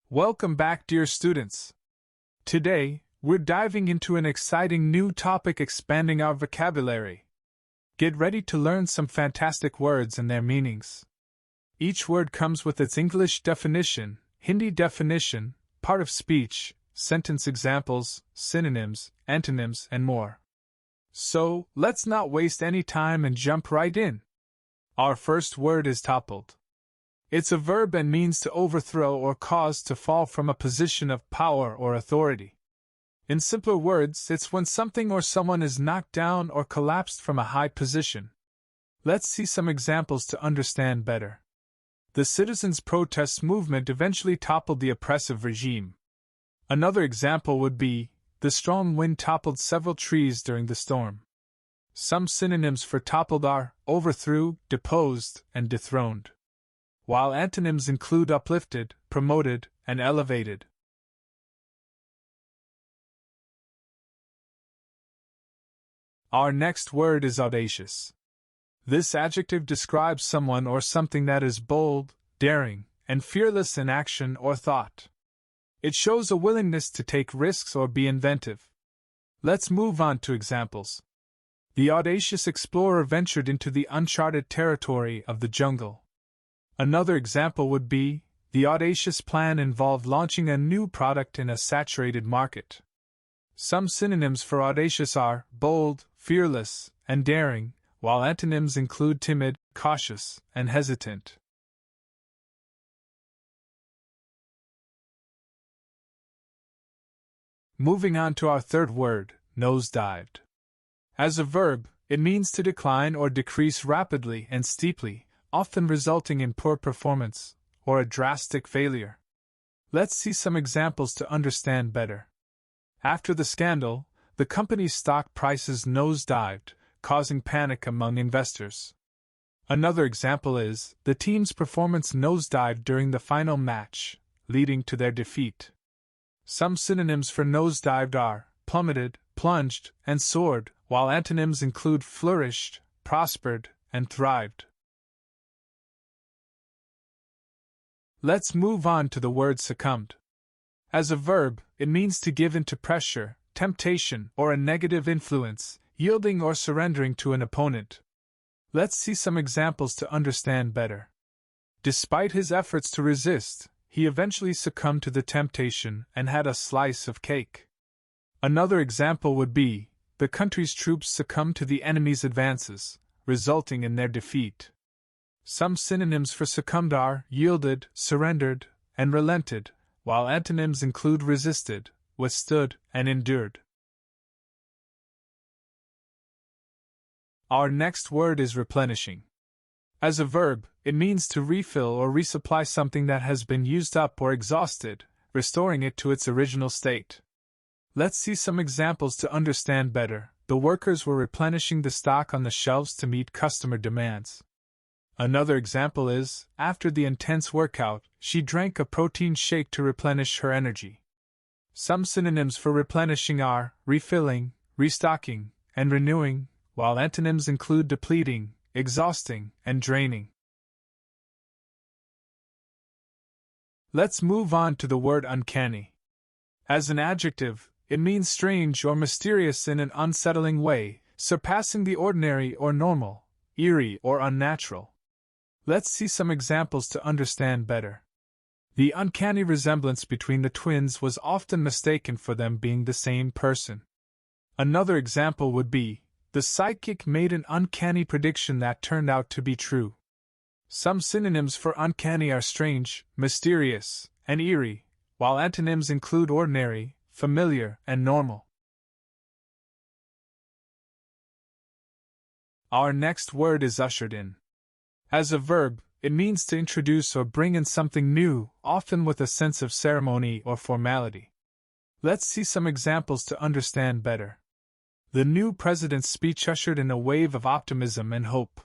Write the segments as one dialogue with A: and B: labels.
A: Welcome back, dear students. Today, we're diving into an exciting new topic expanding our vocabulary. Get ready to learn some fantastic words and their meanings. Each word comes with its English definition, Hindi definition, part of speech, sentence examples, synonyms, antonyms, and more. So, let's not waste any time and jump right in. Our first word is toppled. It's a verb and means to overthrow or cause to fall from a position of power or authority. In simpler words, it's when something or someone is knocked down or collapsed from a high position. Let's see some examples to understand better. The citizens' protest movement eventually toppled the oppressive regime. Another example would be, the strong wind toppled several trees during the storm. Some synonyms for toppled are overthrew, deposed, and dethroned, while antonyms include uplifted, promoted, and elevated. Our next word is audacious. This adjective describes someone or something that is bold, daring, and fearless in action or thought. It shows a willingness to take risks or be inventive. Let's move on to examples. The audacious explorer ventured into the uncharted territory of the jungle. Another example would be, the audacious plan involved launching a new product in a saturated market. Some synonyms for audacious are bold, fearless, and daring, while antonyms include timid, cautious, and hesitant. Moving on to our third word, nosedived. As a verb, it means to decline or decrease rapidly and steeply, often resulting in poor performance, or a drastic failure. Let's see some examples to understand better. After the scandal, the company's stock prices nosedived, causing panic among investors. Another example is, the team's performance nosedived during the final match, leading to their defeat. Some synonyms for nosedived are plummeted, plunged, and soared, while antonyms include flourished, prospered, and thrived. Let's move on to the word succumbed. As a verb, it means to give in to pressure, temptation, or a negative influence, yielding or surrendering to an opponent. Let's see some examples to understand better. Despite his efforts to resist, he eventually succumbed to the temptation and had a slice of cake. Another example would be, the country's troops succumbed to the enemy's advances, resulting in their defeat. Some synonyms for succumbed are yielded, surrendered, and relented, while antonyms include resisted, withstood, and endured. Our next word is replenishing. As a verb, it means to refill or resupply something that has been used up or exhausted, restoring it to its original state. Let's see some examples to understand better. The workers were replenishing the stock on the shelves to meet customer demands. Another example is, after the intense workout, she drank a protein shake to replenish her energy. Some synonyms for replenishing are refilling, restocking, and renewing, while antonyms include depleting, exhausting, and draining. Let's move on to the word uncanny. As an adjective, it means strange or mysterious in an unsettling way, surpassing the ordinary or normal, eerie or unnatural. Let's see some examples to understand better. The uncanny resemblance between the twins was often mistaken for them being the same person. Another example would be, the psychic made an uncanny prediction that turned out to be true. Some synonyms for uncanny are strange, mysterious, and eerie, while antonyms include ordinary, familiar, and normal. Our next word is ushered in. As a verb, it means to introduce or bring in something new, often with a sense of ceremony or formality. Let's see some examples to understand better. The new president's speech ushered in a wave of optimism and hope.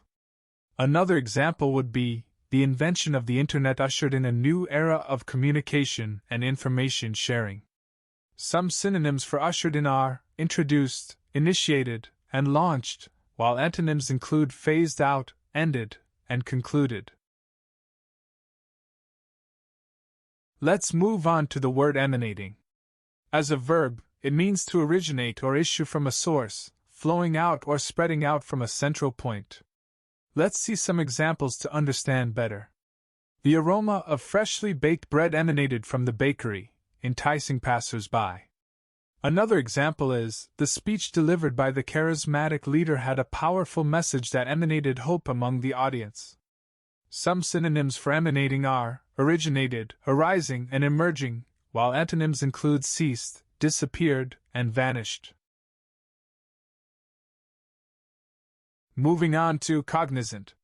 A: Another example would be, the invention of the Internet ushered in a new era of communication and information sharing. Some synonyms for ushered in are introduced, initiated, and launched, while antonyms include phased out, ended, and concluded. Let's move on to the word emanating. As a verb, it means to originate or issue from a source, flowing out or spreading out from a central point. Let's see some examples to understand better. The aroma of freshly baked bread emanated from the bakery, enticing passers-by. Another example is, the speech delivered by the charismatic leader had a powerful message that emanated hope among the audience. Some synonyms for emanating are originated, arising, and emerging, while antonyms include ceased, disappeared, and vanished. Moving on to cognizant.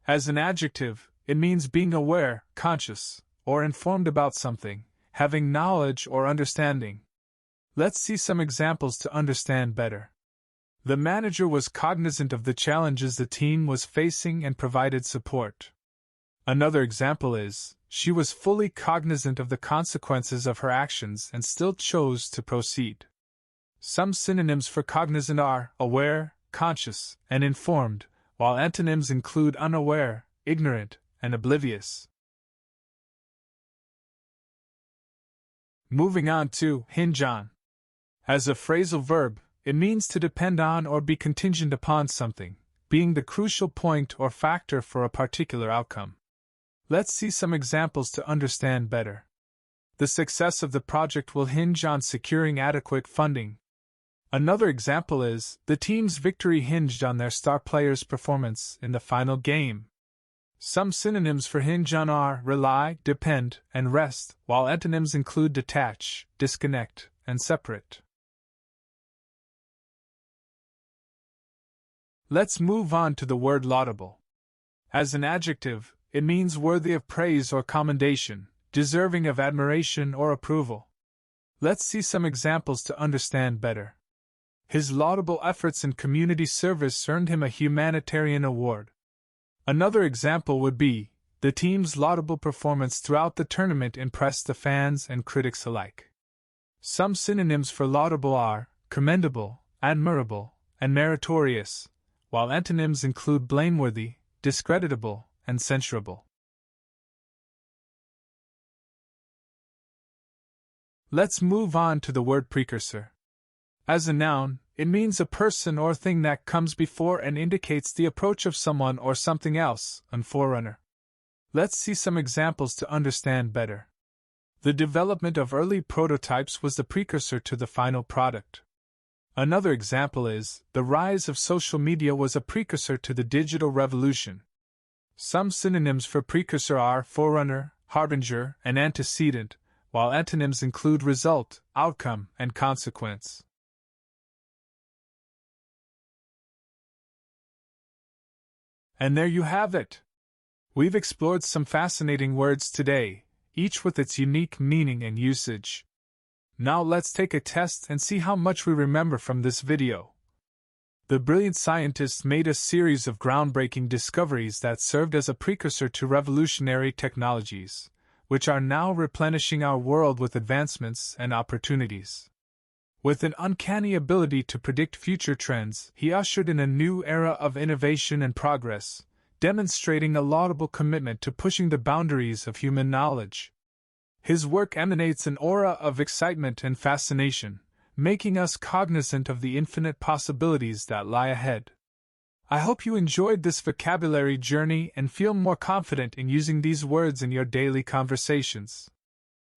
A: As an adjective, it means being aware, conscious, or informed about something, having knowledge or understanding. Let's see some examples to understand better. The manager was cognizant of the challenges the team was facing and provided support. Another example is, she was fully cognizant of the consequences of her actions and still chose to proceed. Some synonyms for cognizant are aware, conscious, and informed, while antonyms include unaware, ignorant, and oblivious. Moving on to hinge on. As a phrasal verb, it means to depend on or be contingent upon something, being the crucial point or factor for a particular outcome. Let's see some examples to understand better. The success of the project will hinge on securing adequate funding. Another example is, the team's victory hinged on their star player's performance in the final game. Some synonyms for hinge on are rely, depend, and rest, while antonyms include detach, disconnect, and separate. Let's move on to the word laudable. As an adjective, it means worthy of praise or commendation, deserving of admiration or approval. Let's see some examples to understand better. His laudable efforts in community service earned him a humanitarian award. Another example would be, the team's laudable performance throughout the tournament impressed the fans and critics alike. Some synonyms for laudable are commendable, admirable, and meritorious, while antonyms include blameworthy, discreditable, and censurable. Let's move on to the word precursor. As a noun, it means a person or thing that comes before and indicates the approach of someone or something else, a forerunner. Let's see some examples to understand better. The development of early prototypes was the precursor to the final product. Another example is, the rise of social media was a precursor to the digital revolution. Some synonyms for precursor are forerunner, harbinger, and antecedent, while antonyms include result, outcome, and consequence. And there you have it. We've explored some fascinating words today, each with its unique meaning and usage. Now let's take a test and see how much we remember from this video. The brilliant scientists made a series of groundbreaking discoveries that served as a precursor to revolutionary technologies, which are now replenishing our world with advancements and opportunities. With an uncanny ability to predict future trends, he ushered in a new era of innovation and progress, demonstrating a laudable commitment to pushing the boundaries of human knowledge. His work emanates an aura of excitement and fascination, making us cognizant of the infinite possibilities that lie ahead. I hope you enjoyed this vocabulary journey and feel more confident in using these words in your daily conversations.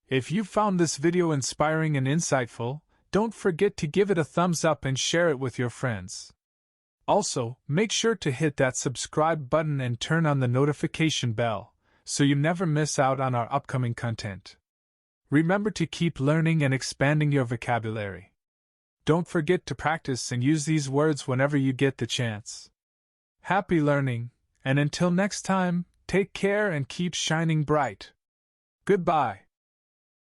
A: If you found this video inspiring and insightful, don't forget to give it a thumbs up and share it with your friends. Also, make sure to hit that subscribe button and turn on the notification bell, so you never miss out on our upcoming content. Remember to keep learning and expanding your vocabulary. Don't forget to practice and use these words whenever you get the chance. Happy learning, and until next time, take care and keep shining bright. Goodbye.